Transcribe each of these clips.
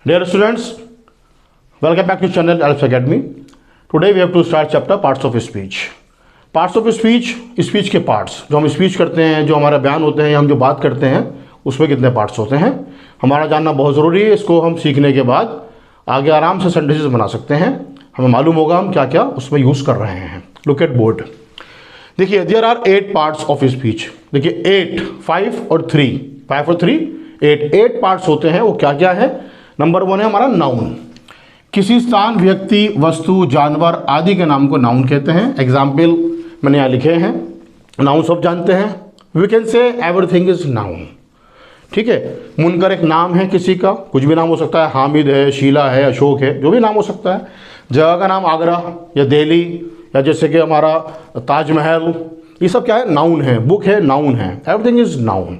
Dear students, welcome back to channel Alex Academy. Today we have to start chapter parts of speech. Parts of speech, speech के parts जो हम speech करते हैं, जो हमारा बयान होते हैं या हम जो बात करते हैं उसमें कितने parts होते हैं हमारा जानना बहुत ज़रूरी है। इसको हम सीखने के बाद आगे आराम से sentences बना सकते हैं। हमें मालूम होगा हम क्या क्या उसमें यूज़ कर रहे हैं। Look at board. देखिए there are 8 parts of speech. देखिए 8, 5 और 3, 5 और 3, 8 parts होते हैं। वो क्या क्या है? नंबर 1 है हमारा नाउन। किसी स्थान, व्यक्ति, वस्तु, जानवर आदि के नाम को नाउन कहते हैं। एग्जाम्पल मैंने यहाँ लिखे हैं। नाउन सब जानते हैं। We can say everything is noun. ठीक है। मुनकर एक नाम है किसी का, कुछ भी नाम हो सकता है। हामिद है, शीला है, अशोक है, जो भी नाम हो सकता है। जगह का नाम आगरा या दिल्ली या जैसे कि हमारा ताजमहल, ये सब क्या है? नाउन है। बुक है, नाउन है। Everything is noun.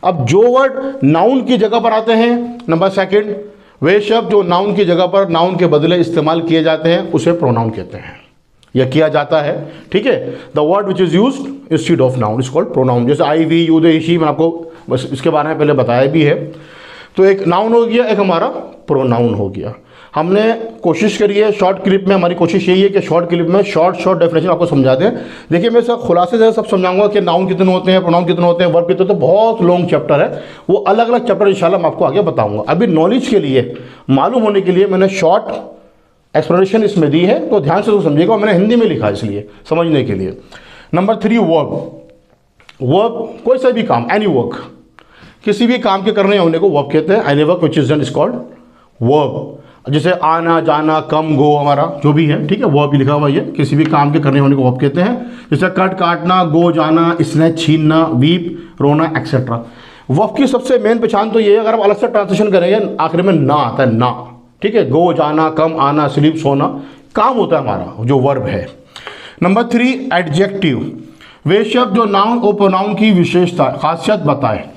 अब जो वर्ड नाउन की जगह पर आते हैं, नंबर 2, वे शब्द जो नाउन की जगह पर नाउन के बदले इस्तेमाल किए जाते हैं उसे प्रोनाउन कहते हैं या किया जाता है। ठीक है। The word which is used instead of noun is called pronoun. जैसे आई, वी, यू, दे, शी, मैं आपको बस इसके बारे में पहले बताया भी है। तो एक नाउन हो गया, एक हमारा प्रोनाउन हो गया। हमने कोशिश करी है शॉर्ट क्लिप में, हमारी कोशिश यही है कि शॉर्ट क्लिप में शॉर्ट डेफिनेशन आपको समझा दें। देखिए मैं सब खुलासे से सब समझाऊंगा कि नाउन कितने होते हैं, प्रोनाउन कितने होते हैं, वर्ब कितने, तो बहुत लॉन्ग चैप्टर है। वो अलग अलग चैप्टर इंशाल्लाह मैं आपको आगे बताऊंगा। अभी नॉलेज के लिए, मालूम होने के लिए मैंने शॉर्ट एक्सप्लेनेशन इसमें दी है, तो ध्यान से तो समझिएगा। मैंने हिंदी में लिखा है इसलिए समझने के लिए। नंबर 3 वर्ब कोई सा भी काम, एनी वर्क, किसी भी काम के करने होने को वर्ब कहते हैं। Any work which is done is called verb. जैसे आना, जाना, कम, गो, हमारा जो भी है, ठीक है, वर्ब भी लिखा हुआ है। किसी भी काम के करने होने को वर्ब कहते हैं। जैसे कट, काटना, गो, जाना, स्नैच, छीनना, वीप, रोना, एक्सेट्रा। वर्ब की सबसे मेन पहचान तो ये है, अगर आप अलग से ट्रांसलेशन करेंगे आखिर में ना आता है, ना। ठीक है। गो, जाना, कम, आना, स्लीप, सोना, काम होता है हमारा जो वर्ब है। Number 3 adjective. वे शब्द जो नाउन और प्रोनाउन की विशेषता, खासियत बताए।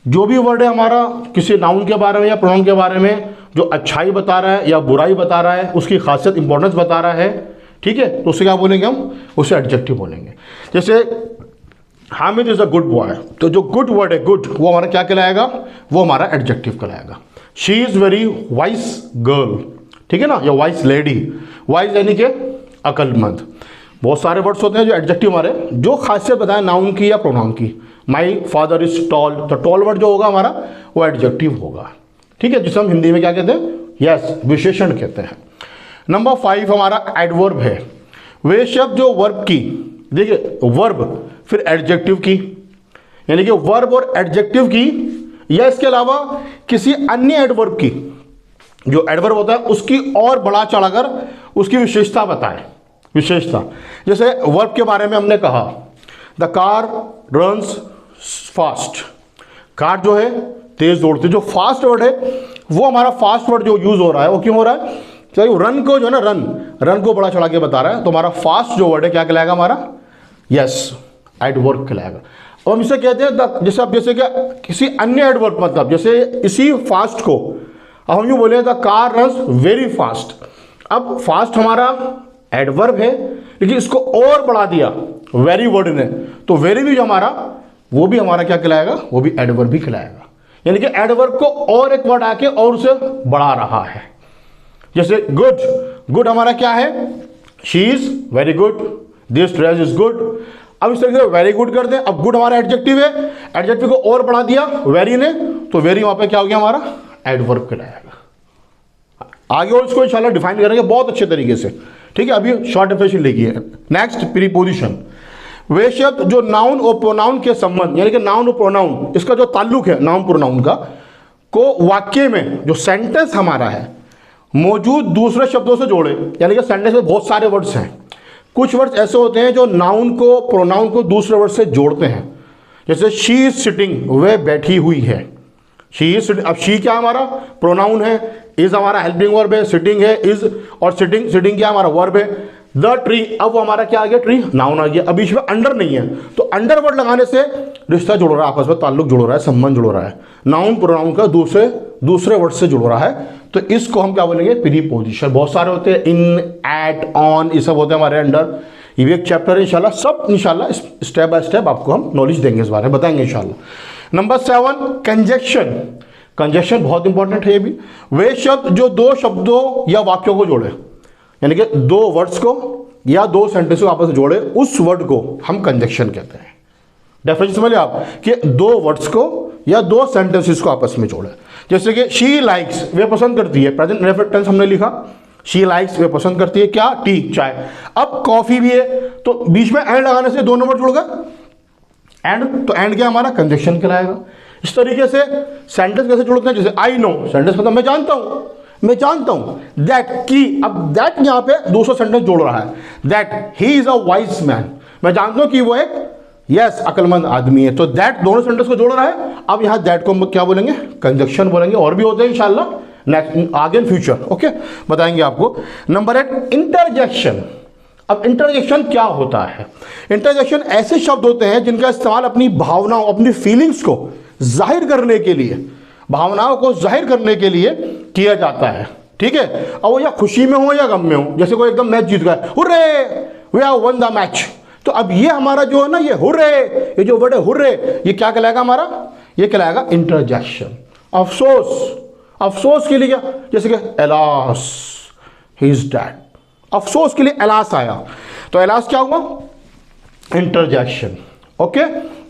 जो भी वर्ड है हमारा किसी नाउन के बारे में या प्रोनाउन के बारे में जो अच्छाई बता रहा है या बुराई बता रहा है, उसकी खासियत, इंपॉर्टेंस बता रहा है, ठीक है, तो उसे क्या बोलेंगे हम? उसे एडजेक्टिव बोलेंगे। जैसे Hamid is a good boy, तो जो गुड वर्ड है, गुड, वो हमारा क्या कहलाएगा? वो हमारा एडजेक्टिव कहलाएगा। She is very vice girl, ठीक है ना, या वाइस लेडी। वाइस यानी कि अक्लमंद। बहुत सारे वर्ड्स होते हैं जो एडजेक्टिव हमारे जो खासियत बताए नाउन की या प्रोनाउन की। माई फादर इज टॉल, तो टॉल वर्ड जो होगा हमारा वो एडजेक्टिव होगा। ठीक है, जिसे हम हिंदी में क्या कहते हैं? यस, विशेषण कहते हैं। नंबर 5 हमारा एडवर्ब है। वे शब्द जो वर्ब की, देखिए वर्ब फिर एडजेक्टिव की, यानी कि वर्ब और एडजेक्टिव की या इसके अलावा किसी अन्य एडवर्ब की, जो एडवर्ब होता है उसकी और बढ़ा चढ़ाकर उसकी विशेषता बताए। विशेषता जैसे वर्ब के बारे में हमने कहा the car runs fast. Car जो है तेज दौड़ती। जो फास्ट वर्ड है वो हमारा फास्ट वर्ड जो यूज हो रहा है वो क्यों हो रहा है? चाहे रन को जो है ना, रन को बड़ा चढ़ा के बता रहा है, तो हमारा फास्ट जो वर्ड है क्या कहलाएगा हमारा? यस, एडवर्ब कहलाएगा। और हम इसे कहते हैं जैसे अब जैसे क्या किसी अन्य एडवर्ब, मतलब जैसे इसी फास्ट को अब हम यूँ बोले the car runs very fast. अब फास्ट हमारा एडवर्ब है, लेकिन इसको और बढ़ा दिया वेरी वर्ड ने, तो वेरी भी जो हमारा वो भी हमारा क्या कहलाएगा? वो भी एडवर्ब भी कहलाएगा। यानी कि एडवर्ब को और एक वर्ड आके और उसे बढ़ा रहा है। जैसे गुड, गुड हमारा क्या है? She is very good, this dress is good. अब इस तरीके से वेरी गुड कर दें। अब गुड हमारा एडजेक्टिव है, एडजेक्टिव को और बढ़ा दिया वेरी ने, तो वेरी वहां पे क्या हो गया हमारा? एडवर्ब कहलाएगा। आगे और इसको इंशाल्लाह डिफाइन करेंगे बहुत अच्छे तरीके से। ठीक है, अभी शॉर्ट डेफिनेशन लिखिए। Next, preposition. वे शब्द जो नाउन और प्रोनाउन के संबंध, यानी कि नाउन और प्रोनाउन, इसका जो ताल्लुक है नाउन प्रोनाउन का, को वाक्य में जो सेंटेंस हमारा है मौजूद दूसरे शब्दों से जोड़े। यानी कि सेंटेंस में बहुत सारे वर्ड्स हैं, कुछ वर्ड्स ऐसे होते हैं जो नाउन को, प्रोनाउन को दूसरे वर्ड से जोड़ते हैं। जैसे शी इज सिटिंग, वह बैठी हुई है। शी इज सिटिंग, अब शी क्या हमारा? प्रोनाउन है। इज हमारा हेल्पिंग वर्ब है। सिटिंग है इज, और सिटिंग क्या हमारा? वर्ब है। द ट्री, अब वो हमारा क्या आ गया? ट्री, नाउन आ गया। अब बीच में अंडर नहीं है, तो अंडर वर्ड लगाने से रिश्ता जुड़ रहा है, आपस में ताल्लुक जुड़ रहा है, संबंध जुड़ रहा है। नाउन प्रोनाउन का दूसरे वर्ड से जुड़ रहा है, तो इसको हम क्या बोलेंगे? प्रीपोजिशन। बहुत सारे होते हैं, इन, एट, ऑन, ये सब होते हैं हमारे अंडर। ये भी एक चैप्टर है इंशाल्लाह। सब इंशाल्लाह स्टेप बाय स्टेप आपको हम नॉलेज देंगे, इस बारे में बताएंगे इंशाल्लाह। Number 7 conjunction. कंजक्शन बहुत इंपॉर्टेंट है ये भी। वे शब्द जो दो शब्दों या वाक्यों को जोड़े, यानी कि दो वर्ड्स को या दो सेंटेंस को आपस में जोड़े, उस वर्ड को हम कंजक्शन कहते हैं। डेफिनेशन समझ आप कि दो वर्ड्स को या दो सेंटेंसेस को आपस में जोड़े। जैसे कि शी लाइक्स, वे पसंद करती है, प्रेजेंट इंडेफिनिट टेंस हमने लिखा, शी लाइक्स वे पसंद करती है क्या, टी चाय। अब कॉफी भी है तो बीच में एंड लगाने से दोनों वर्ड जुड़ गए, एंड, तो एंड क्या हमारा कंजक्शन कहलाएगा। इस तरीके से सेंटेंस कैसे जोड़ते हैं, जैसे आई नो, सेंटेंस मतलब मैं जानता हूं, मैं जानता हूं। दैट की, अब दैट यहां पे दूसरा सेंटेंस जोड़ रहा है, that he is a wise man, मैं जानता हूं कि वो एक यस अक्लमंद आदमी है। तो दैट दोनों सेंटेंस को जोड़ रहा है। अब यहां दैट को हम क्या बोलेंगे, कंजक्शन बोलेंगे। और भी होते हैं इंशाल्लाह नेक्स्ट आगे इन फ्यूचर, ओके, बताएंगे आपको। Number 8 interjection. अब इंटरजेक्शन क्या होता है? इंटरजेक्शन ऐसे शब्द होते हैं जिनका इस्तेमाल अपनी भावनाओं, अपनी फीलिंग्स को जाहिर करने के लिए, भावनाओं को जाहिर करने के लिए किया जाता है, ठीक है। अब वो या खुशी में हो या गम में हो, जैसे कोई एकदम मैच जीत गया, hurray we have won the match, तो अब ये हमारा जो है ना, ये हुर्रे, ये जो वर्ड है हुर्रे, ये क्या कहलाएगा हमारा, ये कहलाएगा इंटरजेक्शन। अफसोस, अफसोस के लिए क्या, जैसे कि एलास ही इज डेड, अफसोस के लिए एलास आया, तो एलास क्या हुआ, इंटरजेक्शन। ओके,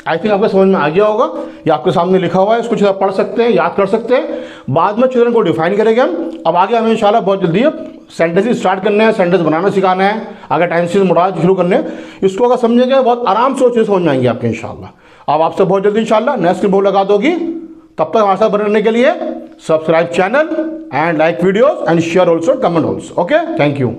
आई थिंक आपको समझ में आ गया होगा। ये आपके सामने लिखा हुआ है, इसको थोड़ा पढ़ सकते हैं, याद कर सकते हैं। बाद में चिल्ड्रन को डिफाइन करेंगे हम। अब आगे हमें इंशाल्लाह बहुत जल्दी सेंटेंसेस स्टार्ट करने हैं, सेंटेंस बनाना सिखाना है, आगे टेंसेस मुराद शुरू करने हैं। इसको अगर समझेंगे बहुत आराम से वो समझ में आएंगे आपके इंशाल्लाह। अब आपसे बहुत जल्दी इंशाल्लाह नेक्स्ट बोर्ड लगा दोगी। तब तक हमारे साथ बनने के लिए subscribe channel and like videos and share also, comment also. Okay, thank you.